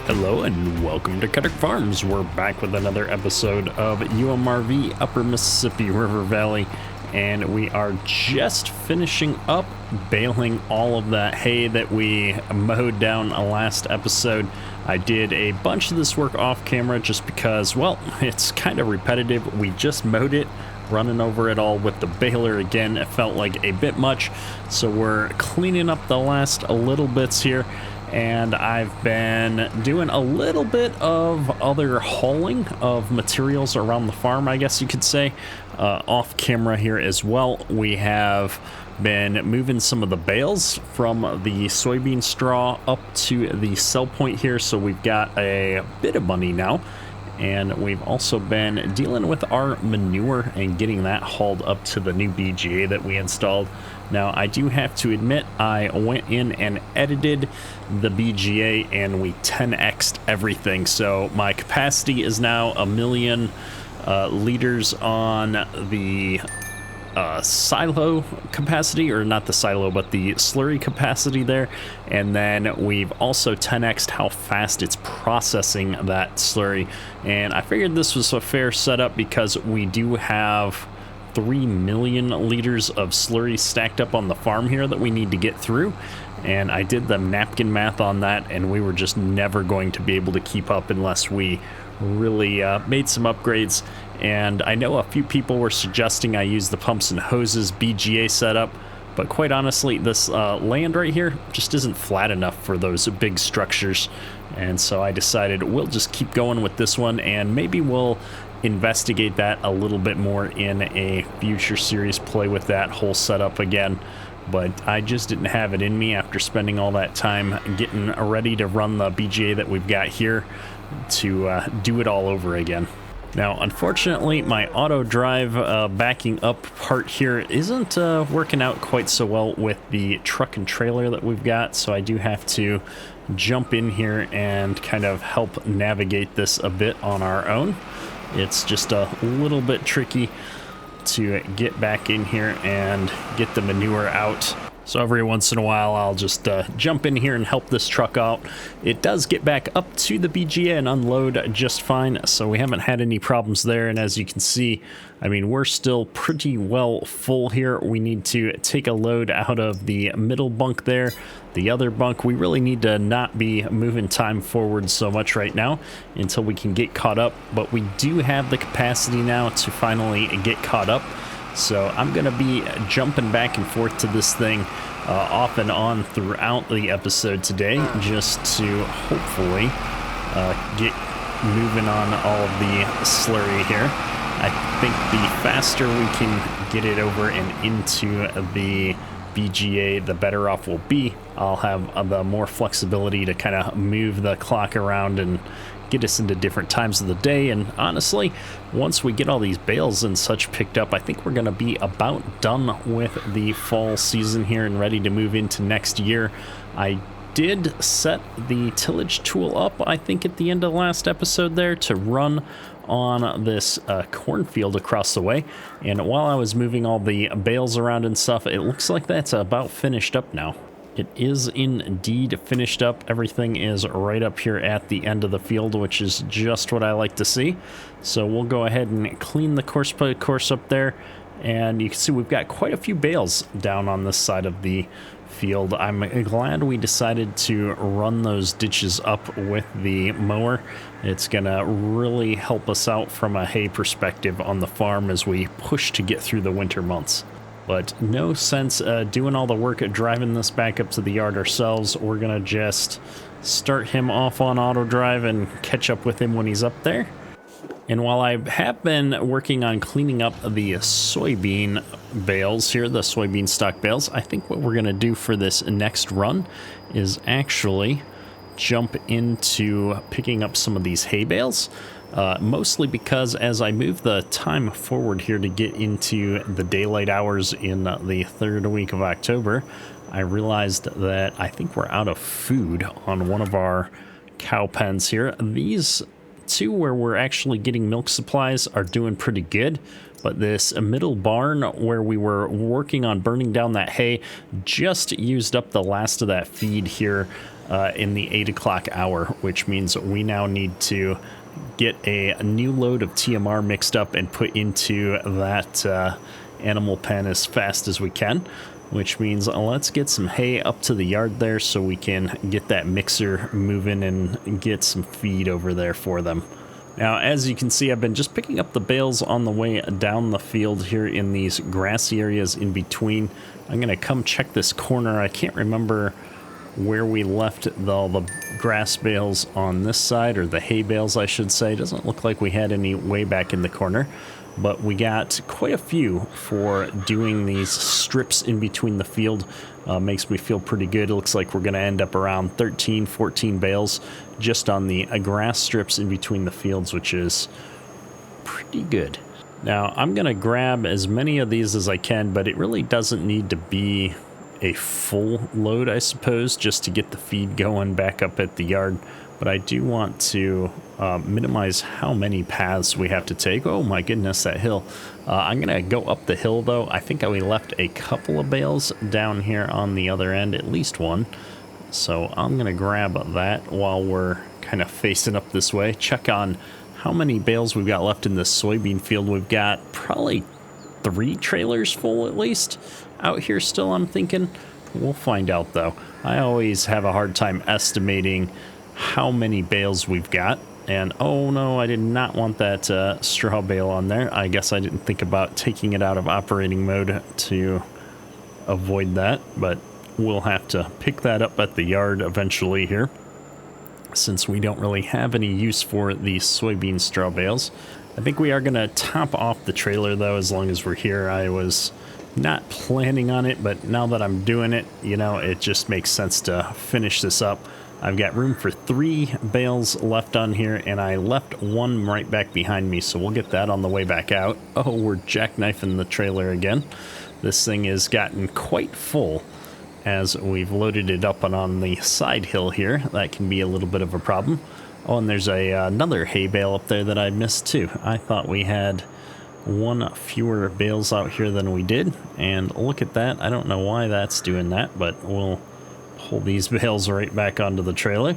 Hello and welcome to Cuddick Farms. We're back with another episode of UMRV Upper Mississippi River Valley, and we are just finishing up baling all of that hay that we mowed down last episode. I did a bunch of this work off camera just because, well, it's kind of repetitive. We just mowed it, running over it all with the baler again. It felt like a bit much, so we're cleaning up the last little bits here. And I've been doing a little bit of other hauling of materials around the farm, I guess you could say, off camera here as well. We have been moving some of the bales from the soybean straw up to the sell point here, so we've got a bit of money now. And we've also been dealing with our manure and getting that hauled up to the new BGA that we installed. Now, I do have to admit, I went in and edited the BGA and we 10x'd everything. So my capacity is now 1 million liters on the silo capacity, or not the silo, but the slurry capacity there. And then we've also 10x'd how fast it's processing that slurry. And I figured this was a fair setup because we do have 3 million liters of slurry stacked up on the farm here that we need to get through. And I did the napkin math on that, and we were just never going to be able to keep up unless we really made some upgrades. And I know a few people were suggesting I use the pumps and hoses BGA setup, but quite honestly, this land right here just isn't flat enough for those big structures. And so I decided we'll just keep going with this one, and maybe we'll investigate that a little bit more in a future series, play with that whole setup again. But I just didn't have it in me after spending all that time getting ready to run the BGA that we've got here to do it all over again. Now, unfortunately, my auto drive backing up part here isn't working out quite so well with the truck and trailer that we've got, so I do have to jump in here and kind of help navigate this a bit on our own. It's just a little bit tricky to get back in here and get the manure out. So every once in a while, I'll just jump in here and help this truck out. It does get back up to the BGA and unload just fine, so we haven't had any problems there. And as you can see, I mean, we're still pretty well full here. We need to take a load out of the middle bunk there. The other bunk, we really need to not be moving time forward so much right now until we can get caught up. But we do have the capacity now to finally get caught up. So I'm going to be jumping back and forth to this thing off and on throughout the episode today, just to hopefully get moving on all of the slurry here. I think the faster we can get it over and into the BGA, the better off we'll be. I'll have the more flexibility to kind of move the clock around and get us into different times of the day. And honestly, once we get all these bales and such picked up, I think we're going to be about done with the fall season here and ready to move into next year. I did set the tillage tool up, I think at the end of the last episode there, to run on this cornfield across the way. And while I was moving all the bales around and stuff, it looks like that's about finished up now. It is indeed finished up. Everything is right up here at the end of the field, which is just what I like to see. So we'll go ahead and clean the course up there. And you can see we've got quite a few bales down on this side of the field. I'm glad we decided to run those ditches up with the mower. It's gonna really help us out from a hay perspective on the farm as we push to get through the winter months. But no sense doing all the work at driving this back up to the yard ourselves. We're gonna just start him off on auto drive and catch up with him when he's up there. And while I have been working on cleaning up the soybean bales here, the soybean stock bales, I think what we're gonna do for this next run is actually jump into picking up some of these hay bales. Mostly because as I move the time forward here to get into the daylight hours in the third week of October, I realized that I think we're out of food on one of our cow pens here. These two where we're actually getting milk supplies are doing pretty good, but this middle barn where we were working on burning down that hay just used up the last of that feed here in the 8 o'clock hour, which means we now need to get a new load of TMR mixed up and put into that animal pen as fast as we can, which means let's get some hay up to the yard there so we can get that mixer moving and get some feed over there for them. Now, as you can see, I've been just picking up the bales on the way down the field here in these grassy areas in between. I'm going to come check this corner. I can't remember where we left all the grass bales on this side, or the hay bales, I should say. Doesn't look like we had any way back in the corner, but we got quite a few for doing these strips in between the field. Makes me feel pretty good. It looks like we're going to end up around 13, 14 bales just on the grass strips in between the fields, which is pretty good. Now, I'm going to grab as many of these as I can, but it really doesn't need to be a full load, I suppose, just to get the feed going back up at the yard. But I do want to minimize how many paths we have to take. Oh my goodness, that hill. I'm going to go up the hill, though. I think we left a couple of bales down here on the other end, at least one. So I'm going to grab that while we're kind of facing up this way. Check on how many bales we've got left in this soybean field. We've got probably 3 trailers full at least out here still, I'm thinking. We'll find out, though. I always have a hard time estimating how many bales we've got. And oh no, I did not want that straw bale on there. I guess I didn't think about taking it out of operating mode to avoid that, but we'll have to pick that up at the yard eventually here, since we don't really have any use for these soybean straw bales. I think we are going to top off the trailer, though, as long as we're here. I was not planning on it, but now that I'm doing it, you know, it just makes sense to finish this up. I've got room for 3 bales left on here, and I left 1 right back behind me, so we'll get that on the way back out. Oh, we're jackknifing the trailer again. This thing has gotten quite full as we've loaded it up and on the side hill here. That can be a little bit of a problem. Oh, and there's another hay bale up there that I missed too. I thought we had 1 fewer bales out here than we did, and look at that. I don't know why that's doing that, but we'll pull these bales right back onto the trailer.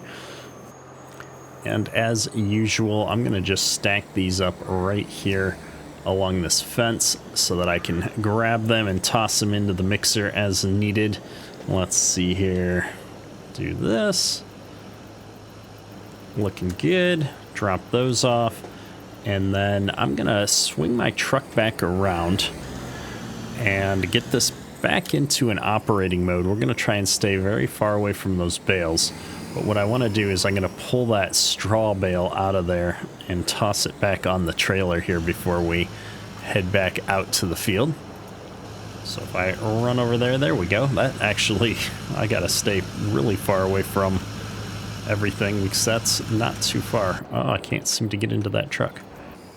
And as usual, I'm gonna just stack these up right here along this fence so that I can grab them and toss them into the mixer as needed. Let's see here. Do this. Looking good. Drop those off. And then I'm gonna swing my truck back around and get this back into an operating mode. We're going to try and stay very far away from those bales. But what I want to do is I'm going to pull that straw bale out of there and toss it back on the trailer here before we head back out to the field. So if I run over there, there we go. That actually, I got to stay really far away from everything because that's not too far. Oh, I can't seem to get into that truck.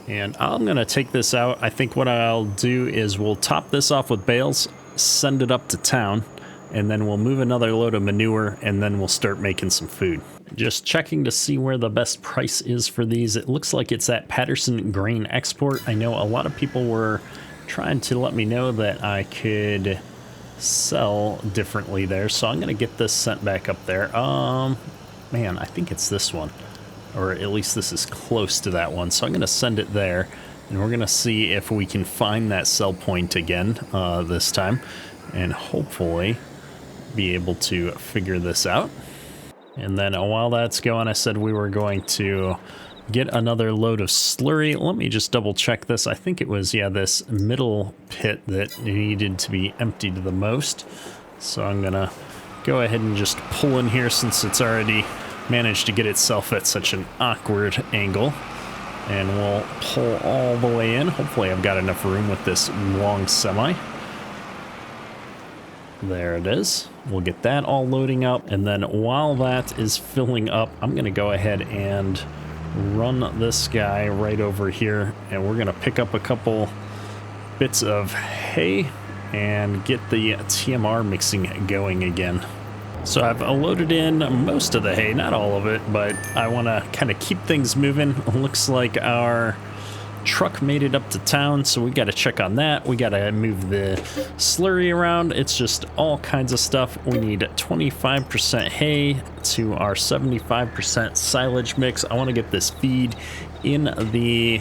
And I'm going to take this out. I think what I'll do is we'll top this off with bales, send it up to town, and then we'll move another load of manure, and then we'll start making some food. Just checking to see where the best price is for these. It looks like it's at Patterson Grain Export. I know a lot of people were trying to let me know that I could sell differently there, so I'm going to get this sent back up there. Man, I think it's this one, or at least this is close to that one, so I'm going to send it there. And we're going to see if we can find that sell point again this time, and hopefully be able to figure this out. And then while that's going, I said we were going to get another load of slurry. Let me just double check this. I think it was, yeah, this middle pit that needed to be emptied the most. So I'm going to go ahead and just pull in here since it's already managed to get itself at such an awkward angle. And we'll pull all the way in. Hopefully I've got enough room with this long semi. There it is. We'll get that all loading up. And then while that is filling up, I'm going to go ahead and run this guy right over here. And we're going to pick up a couple bits of hay and get the TMR mixing going again. So I've loaded in most of the hay, not all of it, but I want to kind of keep things moving. It looks like our truck made it up to town, so we got to check on that. We got to move the slurry around. It's just all kinds of stuff. We need 25% hay, to our 75% silage mix. I want to get this feed in the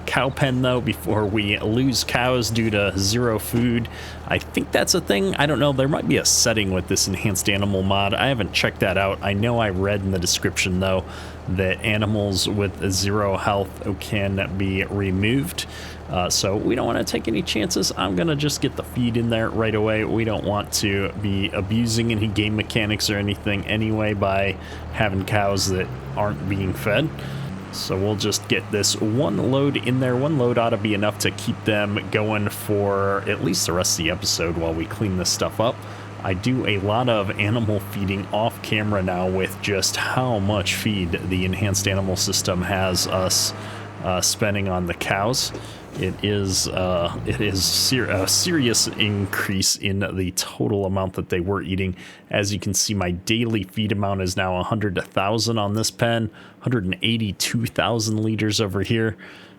cow pen though before we lose cows due to zero food. I think that's a thing. I don't know. There might be a setting with this enhanced animal mod. I haven't checked that out. I know I read in the description though that animals with zero health can be removed. So we don't want to take any chances. I'm going to just get the feed in there right away. We don't want to be abusing any game mechanics or anything anyway by having cows that aren't being fed. So we'll just get this one load in there. One load ought to be enough to keep them going for at least the rest of the episode while we clean this stuff up. I do a lot of animal feeding off camera now with just how much feed the enhanced animal system has us spending on the cows. It is a serious increase in the total amount that they were eating. As you can see, my daily feed amount is now 100,000 on this pen, 182,000 liters over here,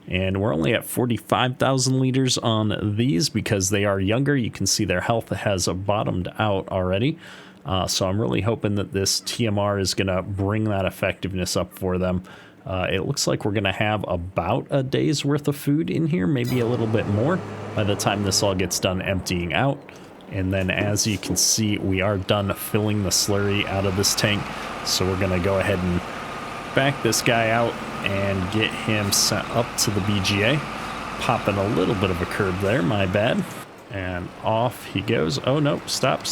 and we're only at 45,000 liters on these because they are younger. You can see their health has bottomed out already. So I'm really hoping that this TMR is going to bring that effectiveness up for them. It looks like we're going to have about a day's worth of food in here, maybe a little bit more by the time this all gets done emptying out. And then as you can see, we are done filling the slurry out of this tank. So we're going to go ahead and back this guy out and get him sent up to the BGA. Popping a little bit of a curb there, my bad. And off he goes. Oh no, stop.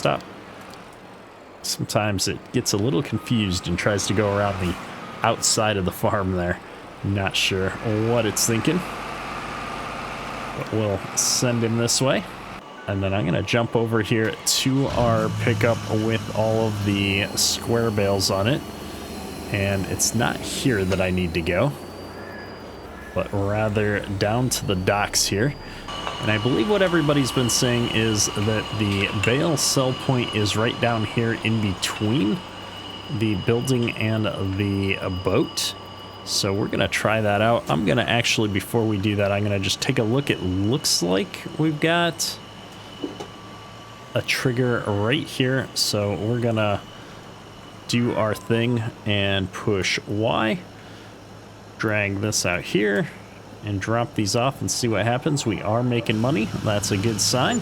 Sometimes it gets a little confused and tries to go around the outside of the farm there. Not sure what it's thinking, but we'll send him this way. And then I'm going to jump over here to our pickup with all of the square bales on it. And it's not here that I need to go, but rather down to the docks here. And I believe what everybody's been saying is that the bale sell point is right down here in between the building and the boat. So we're gonna try that out. I'm gonna actually, before we do that, I'm gonna just take a look. It looks like we've got a trigger right here, so we're gonna do our thing and push Y, drag this out here and drop these off and see what happens. We are making money. That's a good sign.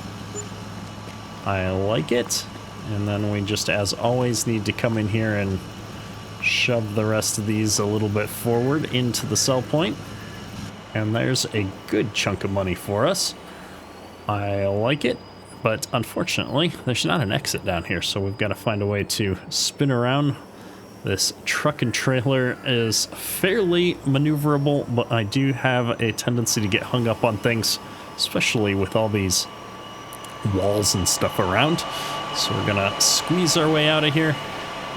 I like it. And then we just, as always, need to come in here and shove the rest of these a little bit forward into the sell point. And there's a good chunk of money for us. I like it, but unfortunately, there's not an exit down here, so we've got to find a way to spin around. This truck and trailer is fairly maneuverable, but I do have a tendency to get hung up on things, especially with all these walls and stuff around. So we're gonna squeeze our way out of here,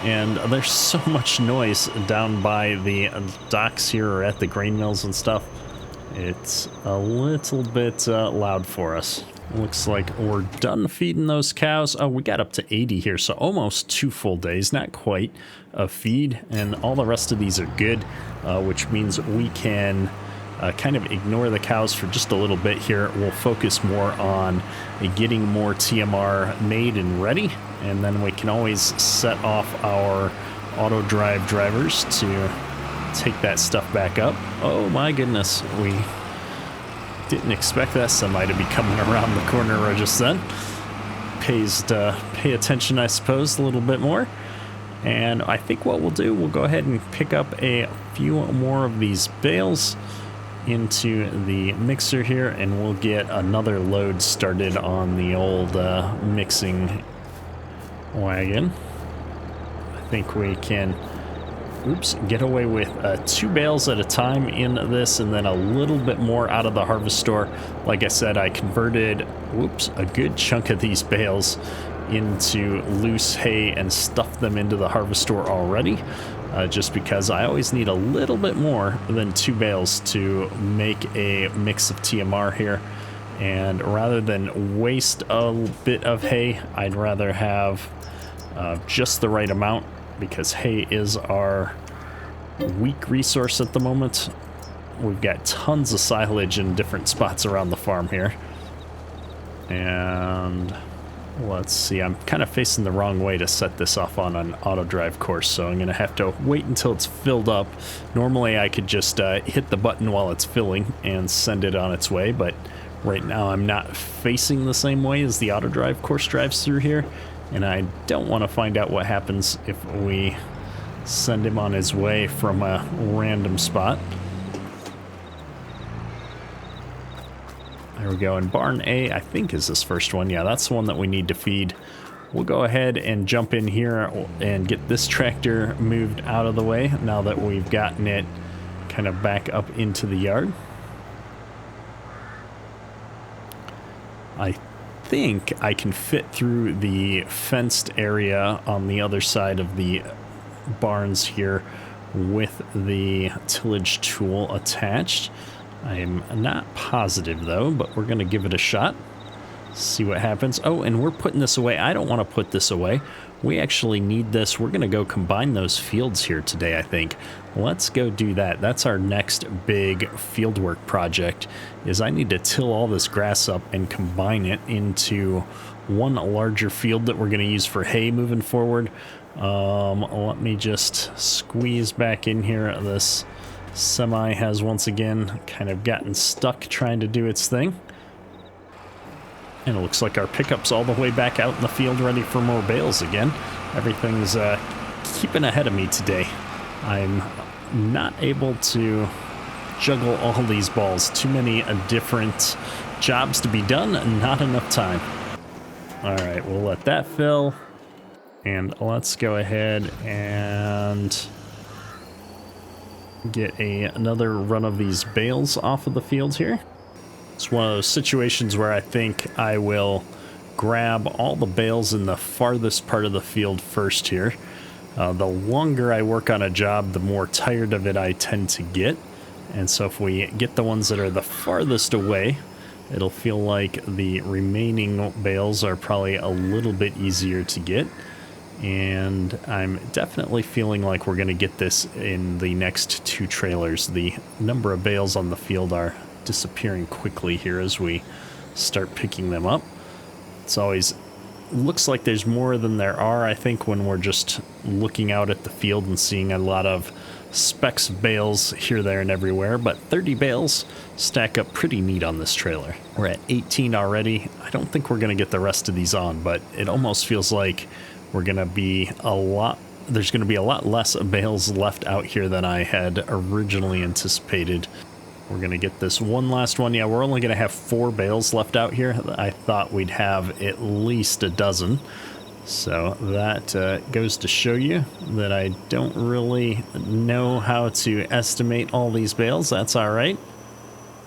and there's so much noise down by the docks here or at the grain mills and stuff. It's a little bit loud for us. Looks like we're done feeding those cows. Oh, we got up to 80 here, so almost 2 full days, not quite, of feed, and all the rest of these are good, which means we can kind of ignore the cows for just a little bit here. We'll focus more on getting more TMR made and ready, and then we can always set off our auto drive drivers to take that stuff back up. Oh my goodness, we didn't expect that semi to be coming around the corner just then. Pays to pay attention, I suppose, a little bit more. And I think what we'll do, we'll go ahead and pick up a few more of these bales into the mixer here, and we'll get another load started on the old mixing wagon. I think we can get away with 2 bales at a time in this, and then a little bit more out of the harvest store. Like I said, I converted a good chunk of these bales into loose hay and stuffed them into the harvest store already. Just because I always need a little bit more than 2 bales to make a mix of TMR here. And rather than waste a bit of hay, I'd rather have just the right amount, because hay is our weak resource at the moment. We've got tons of silage in different spots around the farm here. And Let's see, I'm kind of facing the wrong way to set this off on an auto drive course, so I'm going to have to wait until it's filled up. Normally I could just hit the button while it's filling and send it on its way, but right now I'm not facing the same way as the auto drive course drives through here, and I don't want to find out what happens if we send him on his way from a random spot. There we go, and barn A, I think, is this first one. Yeah, that's the one that we need to feed. We'll go ahead and jump in here and get this tractor moved out of the way now that we've gotten it kind of back up into the yard. I think I can fit through the fenced area on the other side of the barns here with the tillage tool attached. I'm not positive though, but we're going to give it a shot. See what happens. Oh, and we're putting this away. I don't want to put this away. We actually need this. We're going to go combine those fields here today, I think. Let's go do that. That's our next big fieldwork project, is I need to till all this grass up and combine it into one larger field that we're going to use for hay moving forward. Let me just squeeze back in here. This semi has once again kind of gotten stuck trying to do its thing. And it looks like our pickup's all the way back out in the field ready for more bales again. Everything's keeping ahead of me today. I'm not able to juggle all these balls. Too many different jobs to be done, not enough time. All right, we'll let that fill. And let's go ahead and get another run of these bales off of the field here. It's one of those situations where I think I will grab all the bales in the farthest part of the field first here. The longer I work on a job, the more tired of it I tend to get. And so if we get the ones that are the farthest away, it'll feel like the remaining bales are probably a little bit easier to get. And I'm definitely feeling like we're going to get this in the next two trailers. The number of bales on the field are disappearing quickly here as we start picking them up. It's always looks like there's more than there are, I think, when we're just looking out at the field and seeing a lot of specks of bales here, there, and everywhere. But 30 bales stack up pretty neat on this trailer. We're at 18 already. I don't think we're going to get the rest of these on, but it almost feels like we're going to be there's going to be a lot less bales left out here than I had originally anticipated. We're going to get this one last one. Yeah, we're only going to have 4 bales left out here. I thought we'd have at least a dozen. So that goes to show you that I don't really know how to estimate all these bales. That's all right.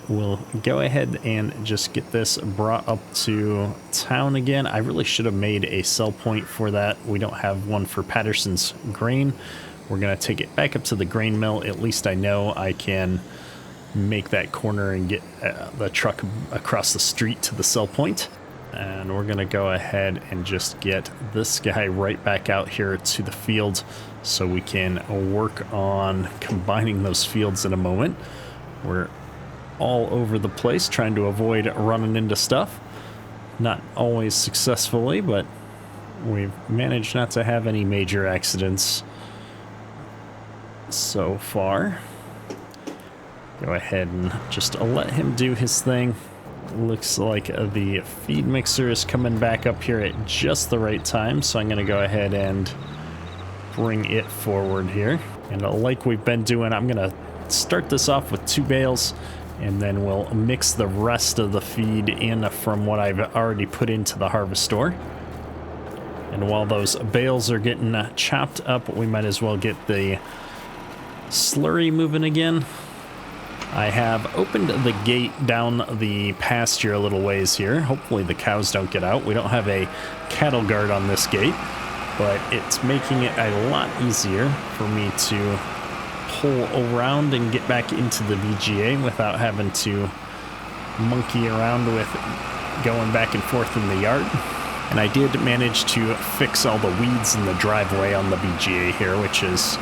We'll go ahead and just get this brought up to town again. I really should have made a sell point for that. We don't have one for Patterson's grain. We're going to take it back up to the grain mill. At least I know I can make that corner and get the truck across the street to the sell point. And we're going to go ahead and just get this guy right back out here to the field so we can work on combining those fields in a moment. We're all over the place trying to avoid running into stuff. Not always successfully, but we've managed not to have any major accidents so far. Go ahead and just let him do his thing. Looks like the feed mixer is coming back up here at just the right time, so I'm going to go ahead and bring it forward here. And like we've been doing, I'm going to start this off with 2 bales, and then we'll mix the rest of the feed in from what I've already put into the harvest store. And while those bales are getting chopped up, we might as well get the slurry moving again. I have opened the gate down the pasture a little ways here. Hopefully the cows don't get out. We don't have a cattle guard on this gate, but it's making it a lot easier for me to pull around and get back into the VGA without having to monkey around with going back and forth in the yard. And I did manage to fix all the weeds in the driveway on the VGA here, which has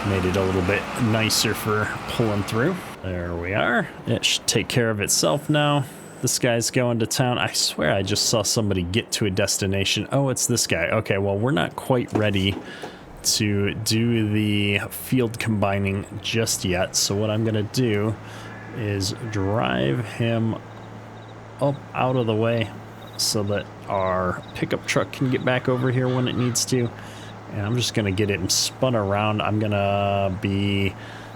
made it a little bit nicer for pulling through. There we are. It should take care of itself now. This guy's going to town. I swear I just saw somebody get to a destination. Oh, it's this guy. Okay, well, we're not quite ready to do the field combining just yet. So what I'm going to do is drive him up out of the way so that our pickup truck can get back over here when it needs to. And I'm just going to get it spun around. I'm going to be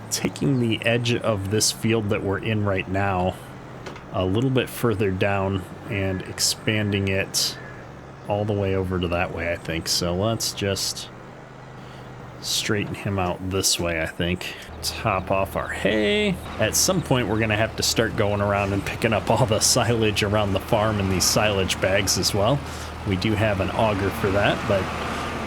taking the edge of this field that we're in right now a little bit further down and expanding it all the way over to that way, I think. So let's just straighten him out this way, I think. Top off our hay. At some point, we're going to have to start going around and picking up all the silage around the farm in these silage bags as well. We do have an auger for that, but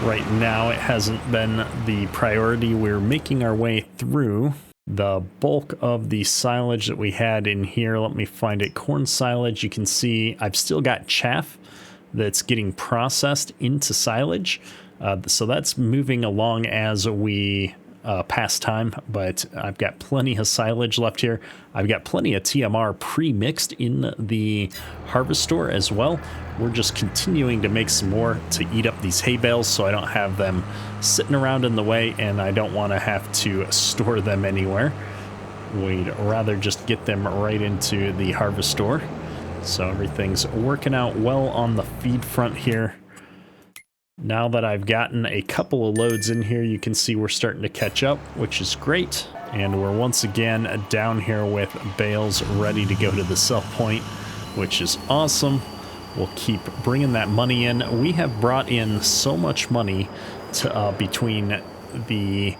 right now it hasn't been the priority. We're making our way through the bulk of the silage that we had in here. Let me find it. Corn silage. You can see I've still got chaff that's getting processed into silage. So that's moving along as we pass time, but I've got plenty of silage left here. I've got plenty of TMR pre-mixed in the harvest store as well. We're just continuing to make some more to eat up these hay bales so I don't have them sitting around in the way, and I don't want to have to store them anywhere. We'd rather just get them right into the harvest store. So everything's working out well on the feed front here. Now that I've gotten a couple of loads in here, you can see we're starting to catch up, which is great. And we're once again down here with bales ready to go to the sell point, which is awesome. We'll keep bringing that money in. We have brought in so much money to, between the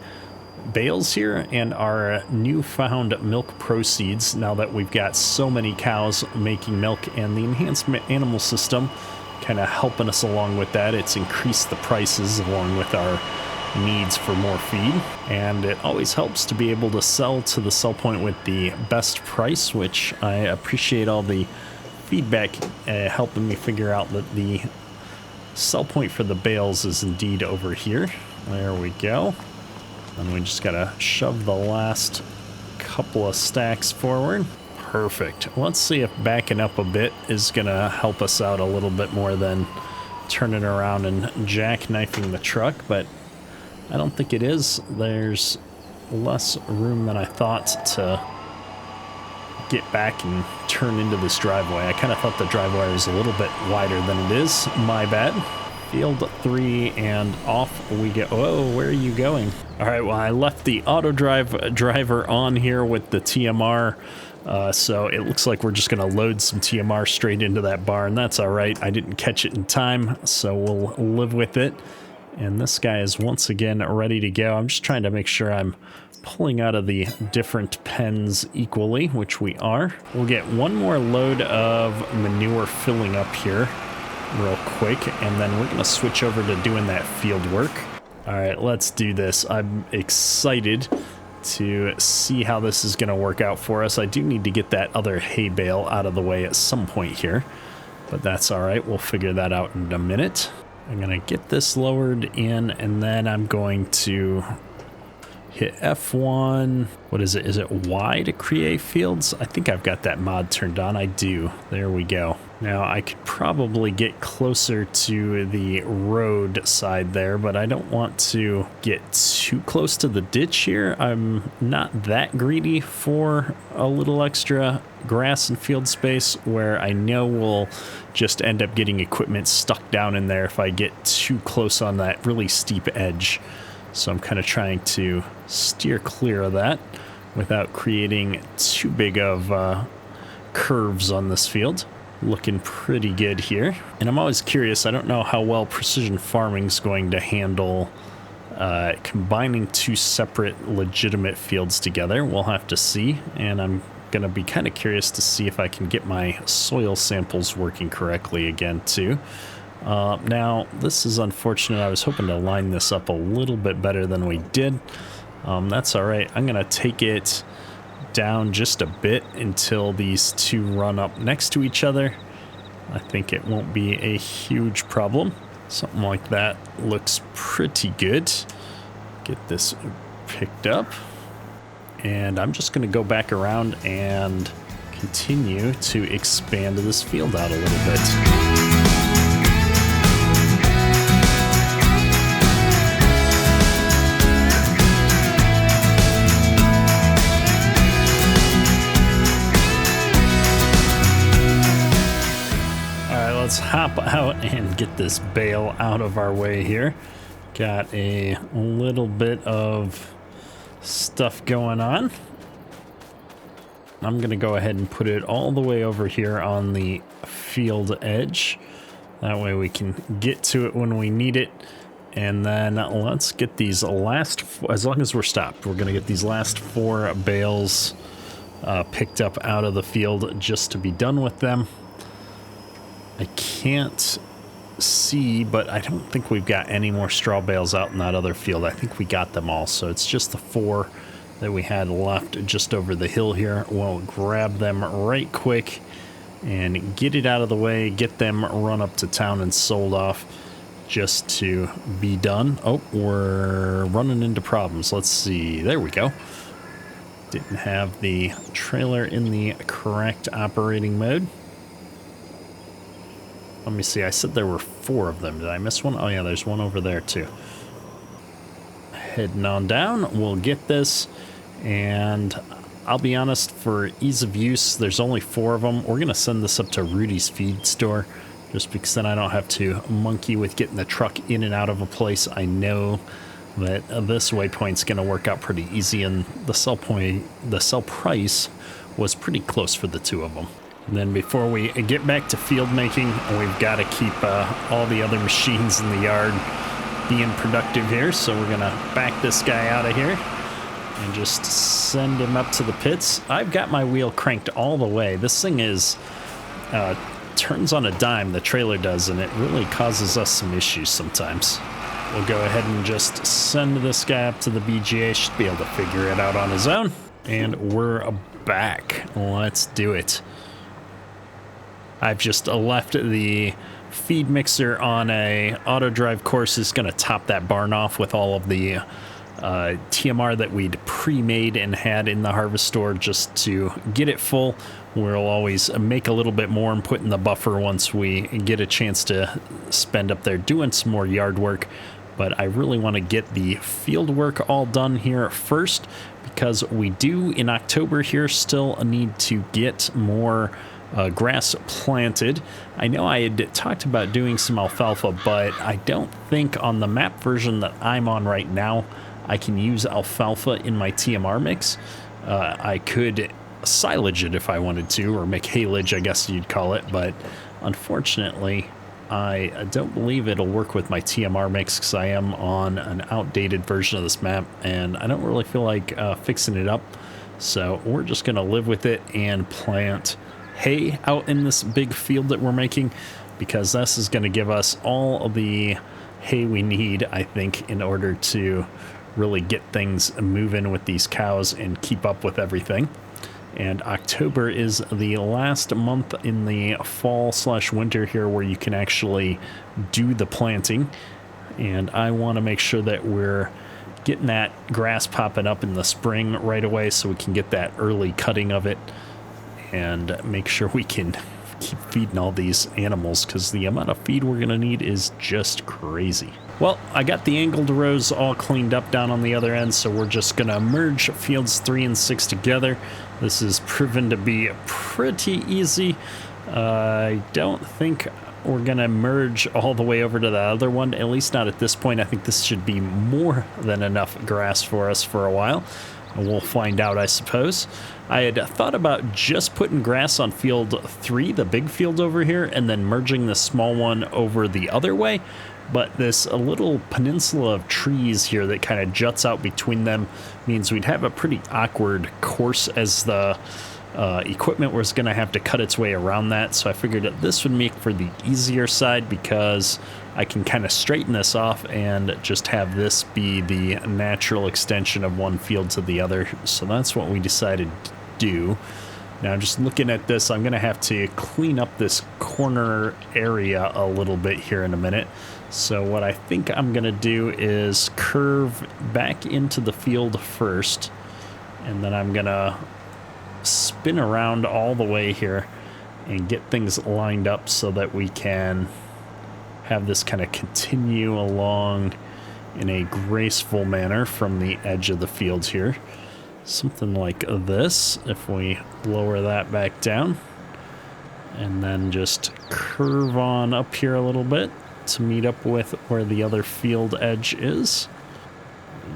bales here and our newfound milk proceeds, now that we've got so many cows making milk, and the enhanced animal system kind of helping us along with that. It's increased the prices along with our needs for more feed, and it always helps to be able to sell to the sell point with the best price, which I appreciate all the feedback helping me figure out that the sell point for the bales is indeed over here. There we go. And we just gotta shove the last couple of stacks forward. Perfect. Let's see if backing up a bit is gonna help us out a little bit more than turning around and jackknifing the truck, but I don't think it is. There's less room than I thought to get back and turn into this driveway. I kind of thought the driveway was a little bit wider than it is. My bad. Field 3 and off we go. Oh, where are you going? All right, well, I left the auto driver on here with the TMR. So it looks like we're just going to load some TMR straight into that barn. That's all right. I didn't catch it in time, so we'll live with it. And this guy is once again ready to go. I'm just trying to make sure I'm pulling out of the different pens equally, which we are. We'll get one more load of manure filling up here real quick, and then we're going to switch over to doing that field work. All right, let's do this. I'm excited to see how this is going to work out for us. I do need to get that other hay bale out of the way at some point here, but that's all right. We'll figure that out in a minute. I'm going to get this lowered in, and then I'm going to hit F1. What is it? Is it Y to create fields? I think I've got that mod turned on. I do. There we go. Now I could probably get closer to the road side there, but I don't want to get too close to the ditch here. I'm not that greedy for a little extra grass and field space where I know we'll just end up getting equipment stuck down in there if I get too close on that really steep edge. So I'm kind of trying to steer clear of that without creating too big of curves on this field. Looking pretty good here. And I'm always curious, I don't know how well precision farming is going to handle combining two separate legitimate fields together. We'll have to see, and I'm going to be kind of curious to see if I can get my soil samples working correctly again too. Now, this is unfortunate. I was hoping to line this up a little bit better than we did. That's all right. I'm going to take it down just a bit until these two run up next to each other. I think it won't be a huge problem. Something like that looks pretty good. Get this picked up. And I'm just going to go back around and continue to expand this field out a little bit. Let's hop out and get this bale out of our way here. Got a little bit of stuff going on. I'm gonna go ahead and put it all the way over here on the field edge. That way we can get to it when we need it. And then let's get these last, as long as we're stopped, we're gonna get these last 4 bales picked up out of the field just to be done with them. I can't see, but I don't think we've got any more straw bales out in that other field. I think we got them all, so it's just the 4 that we had left just over the hill here. We'll grab them right quick and get it out of the way, get them run up to town and sold off just to be done. Oh, we're running into problems. Let's see. There we go. Didn't have the trailer in the correct operating mode. Let me see, I said there were 4 of them. Did I miss one? Oh yeah, there's one over there too. Heading on down, we'll get this. And I'll be honest, for ease of use, there's only 4 of them. We're gonna send this up to Rudy's feed store, just because then I don't have to monkey with getting the truck in and out of a place. I know that this waypoint's gonna work out pretty easy, and the sell price was pretty close for the 2 of them. And then before we get back to field making, we've got to keep all the other machines in the yard being productive here. So we're going to back this guy out of here and just send him up to the pits. I've got my wheel cranked all the way. This thing is turns on a dime, the trailer does, and it really causes us some issues sometimes. We'll go ahead and just send this guy up to the BGA. Should be able to figure it out on his own. And we're back. Let's do it. I've just left the feed mixer on a auto drive course. Is going to top that barn off with all of the TMR that we'd pre-made and had in the harvest store just to get it full. We'll always make a little bit more and put in the buffer once we get a chance to spend up there doing some more yard work. But I really want to get the field work all done here first, because we do in October here still need to get more grass planted. I know I had talked about doing some alfalfa, but I don't think on the map version that I'm on right now I can use alfalfa in my TMR mix. I could silage it if I wanted to, or make haylage, I guess you'd call it, but unfortunately I don't believe it'll work with my TMR mix because I am on an outdated version of this map and I don't really feel like fixing it up. So we're just gonna live with it and plant hay out in this big field that we're making, because this is going to give us all of the hay we need, I think, in order to really get things moving with these cows and keep up with everything. And October is the last month in the fall/winter here where you can actually do the planting, and I want to make sure that we're getting that grass popping up in the spring right away so we can get that early cutting of it and make sure we can keep feeding all these animals, because the amount of feed we're going to need is just crazy. Well, I got the angled rows all cleaned up down on the other end, so we're just going to merge fields 3 and 6 together. This has proven to be pretty easy. I don't think we're going to merge all the way over to the other one, at least not at this point. I think this should be more than enough grass for us for a while. We'll find out, I suppose. I had thought about just putting grass on field 3, the big field over here, and then merging the small one over the other way. But this little peninsula of trees here that kind of juts out between them means we'd have a pretty awkward course, as the equipment was going to have to cut its way around that. So I figured that this would make for the easier side, because I can kind of straighten this off and just have this be the natural extension of one field to the other. So that's what we decided to do. Now, just looking at this, I'm going to have to clean up this corner area a little bit here in a minute. So what I think I'm going to do is curve back into the field first, and then I'm going to spin around all the way here and get things lined up so that we can have this kind of continue along in a graceful manner from the edge of the field here. Something like this, if we lower that back down. And then just curve on up here a little bit to meet up with where the other field edge is.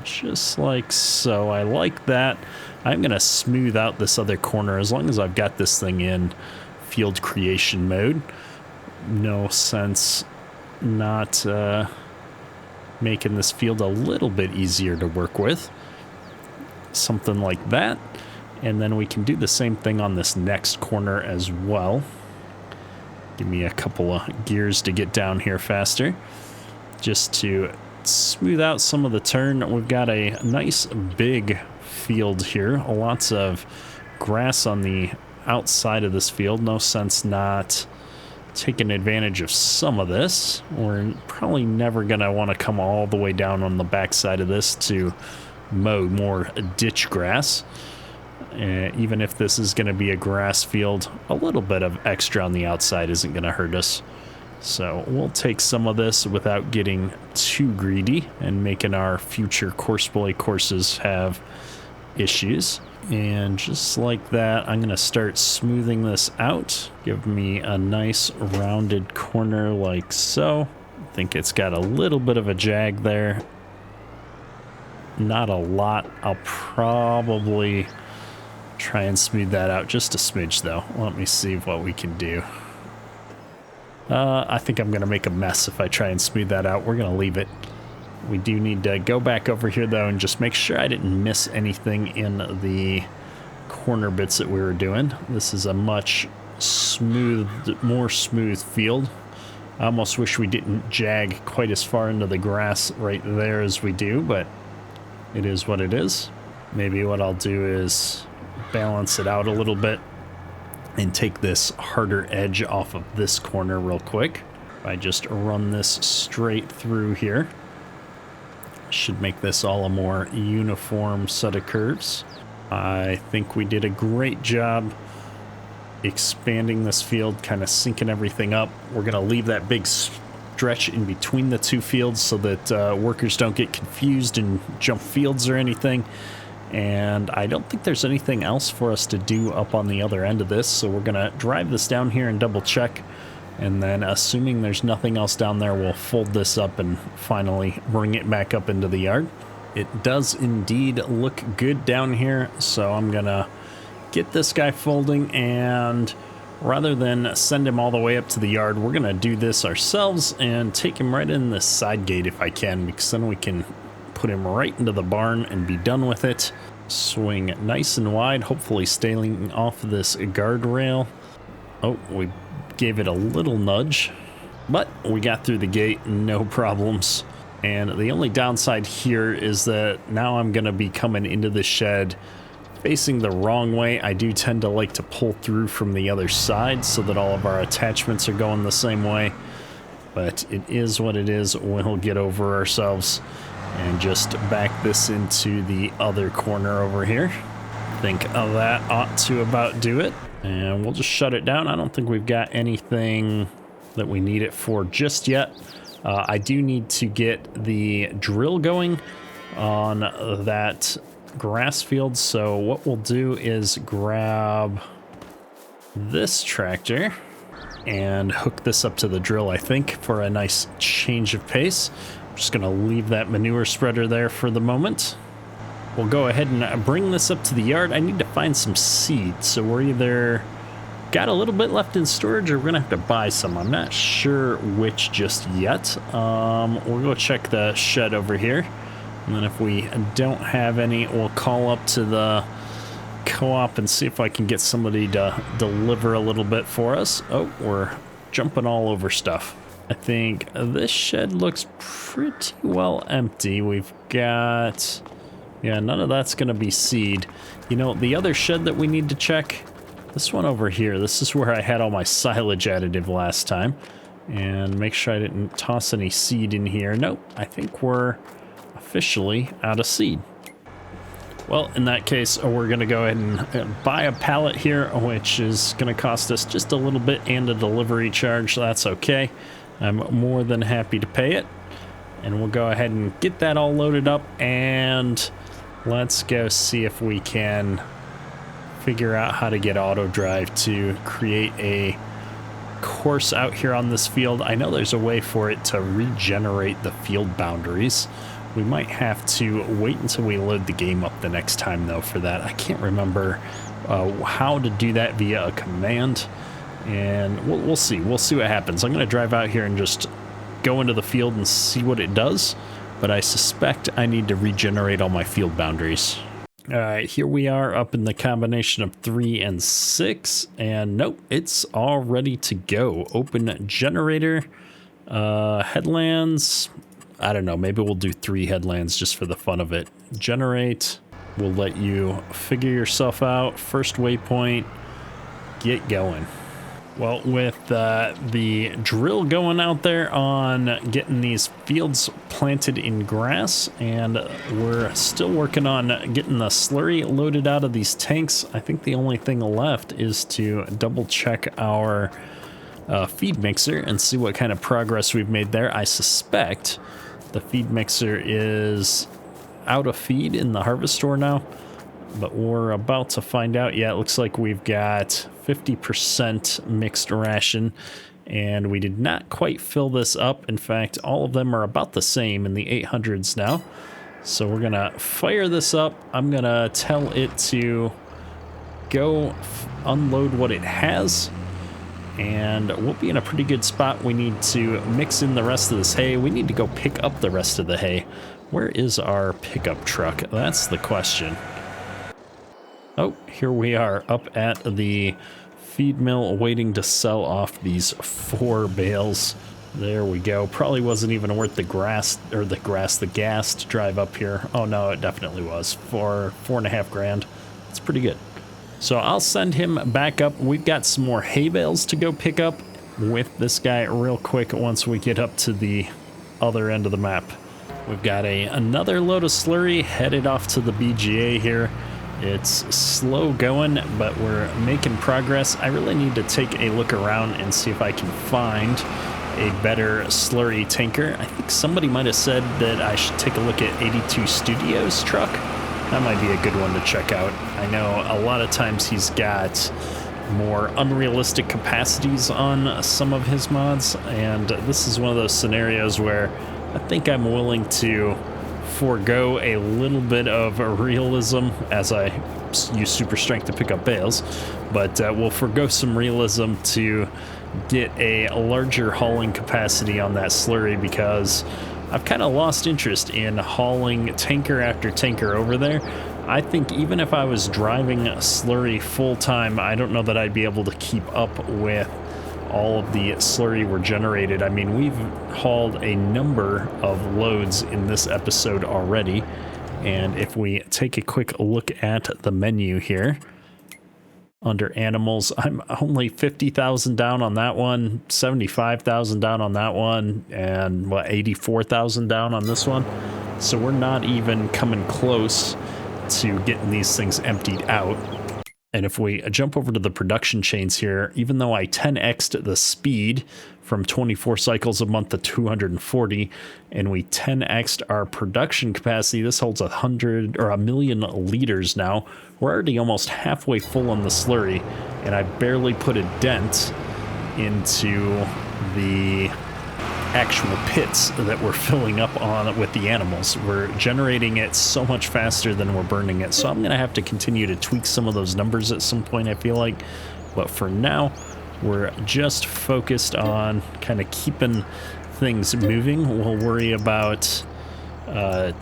Just like so. I like that. I'm going to smooth out this other corner as long as I've got this thing in field creation mode. No sense not making this field a little bit easier to work with. Something like that. And then we can do the same thing on this next corner as well. Give me a couple of gears to get down here faster. Just to smooth out some of the turn. We've got a nice big field here. Lots of grass on the outside of this field. No sense not taking advantage of some of this. We're probably never going to want to come all the way down on the backside of this to mow more ditch grass. Even if this is going to be a grass field, a little bit of extra on the outside isn't going to hurt us. So we'll take some of this without getting too greedy and making our future course play courses have issues. And just like that, I'm going to start smoothing this out. Give me a nice rounded corner like so. I think it's got a little bit of a jag there. Not a lot. I'll probably try and smooth that out just a smidge though. Let me see what we can do. I think I'm going to make a mess if I try and smooth that out. We're going to leave it. We do need to go back over here though and just make sure I didn't miss anything in the corner bits that we were doing. This is a much more smooth field. I almost wish we didn't jag quite as far into the grass right there as we do, but it is what it is. Maybe what I'll do is balance it out a little bit and take this harder edge off of this corner real quick. If I just run this straight through here, should make this all a more uniform set of curves. I think we did a great job expanding this field, kind of syncing everything up. We're going to leave that big stretch in between the two fields so that workers don't get confused and jump fields or anything. And I don't think there's anything else for us to do up on the other end of this, so we're gonna drive this down here and double check, and then assuming there's nothing else down there, we'll fold this up and finally bring it back up into the yard. It does indeed look good down here, so I'm gonna get this guy folding, and rather than send him all the way up to the yard, we're gonna do this ourselves and take him right in this side gate if I can, because then we can put him right into the barn and be done with it. Swing nice and wide, hopefully staying off this guardrail. Oh, we gave it a little nudge, but we got through the gate, no problems. And the only downside here is that now I'm gonna be coming into the shed facing the wrong way. I do tend to like to pull through from the other side so that all of our attachments are going the same way, but it is what it is. We'll get over ourselves and just back this into the other corner over here. Think of that ought to about do it. And we'll just shut it down. I don't think we've got anything that we need it for just yet. I do need to get the drill going on that grass field. So what we'll do is grab this tractor and hook this up to the drill, I think, for a nice change of pace. Just gonna leave that manure spreader there for the moment. We'll go ahead and bring this up to the yard. I need to find some seed, so we're either got a little bit left in storage or we're gonna have to buy some. I'm not sure which just yet. We'll go check the shed over here, and then if we don't have any, we'll call up to the co-op and see if I can get somebody to deliver a little bit for us. Oh, we're jumping all over stuff. I think this shed looks pretty well empty. We've got, yeah, none of that's gonna be seed. You know, the other shed that we need to check, this one over here, this is where I had all my silage additive last time. And make sure I didn't toss any seed in here. Nope, I think we're officially out of seed. Well, in that case, we're going to go ahead and buy a pallet here, which is going to cost us just a little bit and a delivery charge. That's okay. I'm more than happy to pay it. And we'll go ahead and get that all loaded up, and let's go see if we can figure out how to get auto drive to create a course out here on this field. I know there's a way for it to regenerate the field boundaries. We might have to wait until we load the game up the next time, though, for that. I can't remember how to do that via a command, and we'll see. We'll see what happens. I'm going to drive out here and just go into the field and see what it does, but I suspect I need to regenerate all my field boundaries. All right, here we are up in the combination of 3 and 6, and nope, it's all ready to go. Open generator, headlands. I don't know, maybe we'll do 3 headlands just for the fun of it. Generate, we'll let you figure yourself out. First waypoint, get going. Well, with the drill going out there on getting these fields planted in grass, and we're still working on getting the slurry loaded out of these tanks, I think the only thing left is to double check our feed mixer and see what kind of progress we've made there. I suspect the feed mixer is out of feed in the harvest store now, but we're about to find out. Yeah, it looks like we've got 50% mixed ration, and we did not quite fill this up. In fact, all of them are about the same in the 800s now. So we're gonna fire this up. I'm gonna tell it to go unload what it has, and we'll be in a pretty good spot. We need to mix in the rest of this hay. We need to go pick up the rest of the hay. Where is our pickup truck? That's the question. Oh, here we are up at the feed mill waiting to sell off these 4 bales. There we go. Probably wasn't even worth the gas to drive up here. Oh no, it definitely was. For $4.5 grand. It's pretty good. So I'll send him back up. We've got some more hay bales to go pick up with this guy real quick once we get up to the other end of the map. We've got another load of slurry headed off to the BGA here. It's slow going, but we're making progress. I really need to take a look around and see if I can find a better slurry tanker. I think somebody might have said that I should take a look at 82 Studios truck. That might be a good one to check out. I know a lot of times he's got more unrealistic capacities on some of his mods, and this is one of those scenarios where I think I'm willing to forego a little bit of realism as I use super strength to pick up bales, but we'll forego some realism to get a larger hauling capacity on that slurry, because I've kind of lost interest in hauling tanker after tanker over there. I think even if I was driving slurry full time, I don't know that I'd be able to keep up with all of the slurry were generated. I mean, we've hauled a number of loads in this episode already, and if we take a quick look at the menu here, under animals, I'm only 50,000 down on that one, 75,000 down on that one, and 84,000 down on this one. So we're not even coming close to getting these things emptied out. And if we jump over to the production chains here, even though I 10x'd the speed from 24 cycles a month to 240, and we 10x'd our production capacity, this holds 1,000,000 liters now. We're already almost halfway full on the slurry, and I barely put a dent into the actual pits that we're filling up on with the animals. We're generating it so much faster than we're burning it, so I'm gonna have to continue to tweak some of those numbers at some point, I feel like. But for now, we're just focused on kind of keeping things moving. We'll worry about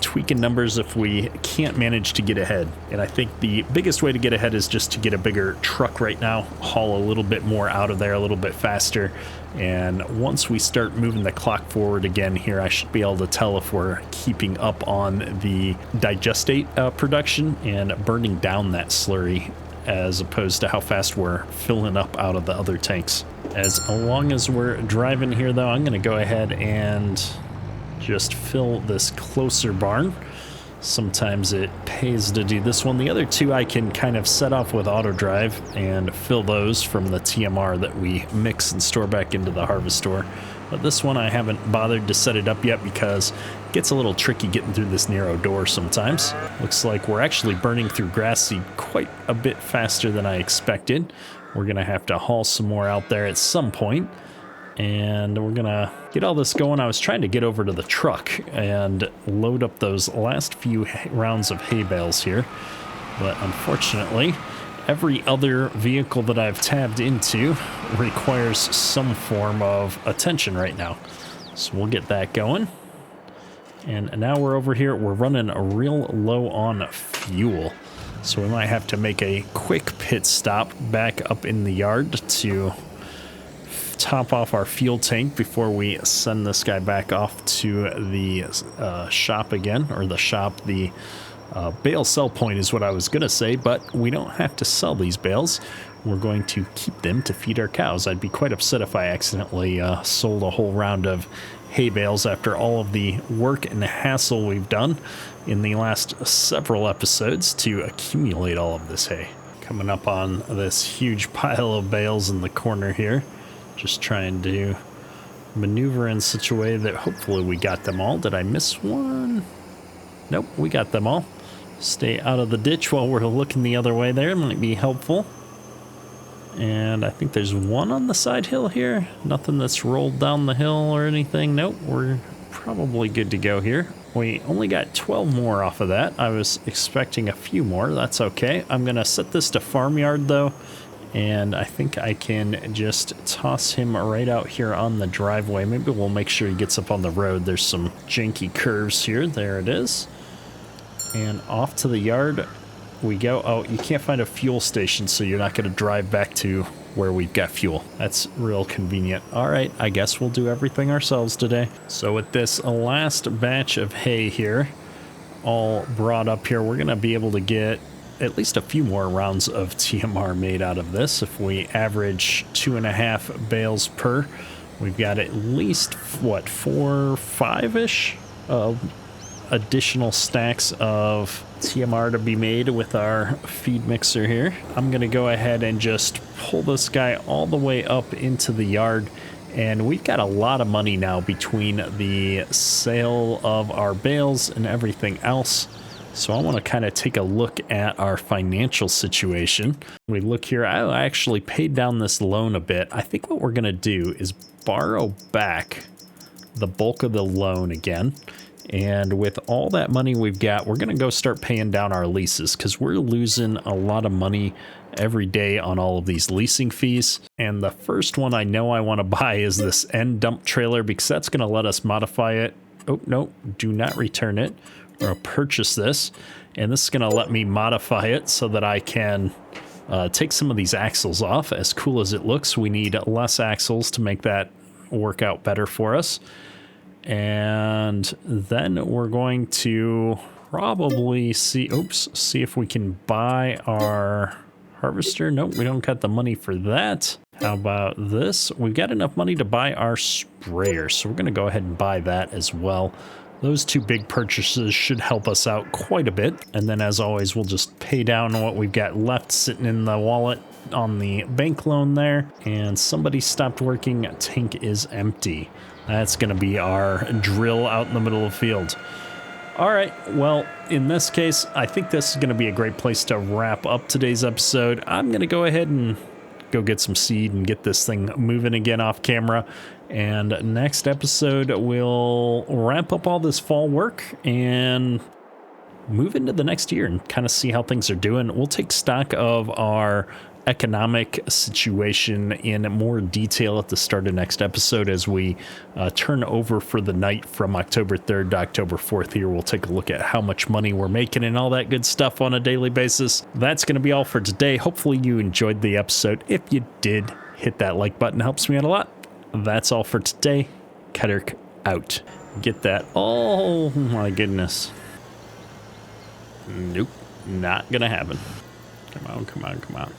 tweaking numbers if we can't manage to get ahead. And I think the biggest way to get ahead is just to get a bigger truck right now, haul a little bit more out of there a little bit faster. And once we start moving the clock forward again here, I should be able to tell if we're keeping up on the digestate production and burning down that slurry, as opposed to how fast we're filling up out of the other tanks. As long as we're driving here though, I'm gonna go ahead and just fill this closer barn sometimes it pays to do this one. The other two I can kind of set off with auto drive and fill those from the TMR that we mix and store back into the harvest store. But this one I haven't bothered to set it up yet because it gets a little tricky getting through this narrow door sometimes. Looks like we're actually burning through grass seed quite a bit faster than I expected. We're going to have to haul some more out there at some point. And we're gonna get all this going. I was trying to get over to the truck and load up those last few rounds of hay bales here, but unfortunately every other vehicle that I've tabbed into requires some form of attention right now, so we'll get that going. And now we're over here, we're running a real low on fuel, so we might have to make a quick pit stop back up in the yard to top off our fuel tank before we send this guy back off to the shop again, or the shop, the bale sell point is what I was gonna say, but we don't have to sell these bales. We're going to keep them to feed our cows. I'd be quite upset if I accidentally sold a whole round of hay bales after all of the work and the hassle we've done in the last several episodes to accumulate all of this hay. Coming up on this huge pile of bales in the corner here. Just trying to maneuver in such a way that hopefully we got them all. Did I miss one? Nope, we got them all. Stay out of the ditch while we're looking the other way there. Might be helpful. And I think there's one on the side hill here. Nothing that's rolled down the hill or anything. Nope, we're probably good to go here. We only got 12 more off of that. I was expecting a few more. That's okay. I'm going to set this to farmyard though. And I think I can just toss him right out here on the driveway. Maybe we'll make sure he gets up on the road. There's some janky curves here. There it is. And off to the yard we go. Oh, you can't find a fuel station, so you're not going to drive back to where we've got fuel. That's real convenient. All right, I guess we'll do everything ourselves today. So with this last batch of hay here all brought up here, we're going to be able to get at least a few more rounds of TMR made out of this. If we average 2.5 bales per, we've got at least, what, 4, 5-ish additional stacks of TMR to be made with our feed mixer here. I'm gonna go ahead and just pull this guy all the way up into the yard, and we've got a lot of money now between the sale of our bales and everything else. So I want to kind of take a look at our financial situation. We look here, I actually paid down this loan a bit. I think what we're going to do is borrow back the bulk of the loan again. And with all that money we've got, we're going to go start paying down our leases because we're losing a lot of money every day on all of these leasing fees. And the first one I know I want to buy is this end dump trailer because that's going to let us modify it. Oh, no, do not return it. Or purchase this, and this is going to let me modify it so that I can take some of these axles off. As cool as it looks, we need less axles to make that work out better for us. And then we're going to probably see if we can buy our harvester. Nope, we don't got the money for that. How about this? We've got enough money to buy our sprayer, so we're going to go ahead and buy that as well. Those two big purchases should help us out quite a bit. And then as always, we'll just pay down what we've got left sitting in the wallet on the bank loan there. And somebody stopped working. Tank is empty. That's going to be our drill out in the middle of the field. All right, well, in this case, I think this is going to be a great place to wrap up today's episode. I'm going to go ahead and go get some seed and get this thing moving again off camera. And next episode, we'll wrap up all this fall work and move into the next year and kind of see how things are doing. We'll take stock of our economic situation in more detail at the start of next episode as we turn over for the night from October 3rd to October 4th here. We'll take a look at how much money we're making and all that good stuff on a daily basis. That's going to be all for today. Hopefully you enjoyed the episode. If you did, hit that like button. It helps me out a lot. That's all for today. Kedirk out. Get that. Oh my goodness. Nope. Not gonna happen. Come on, come on, come on.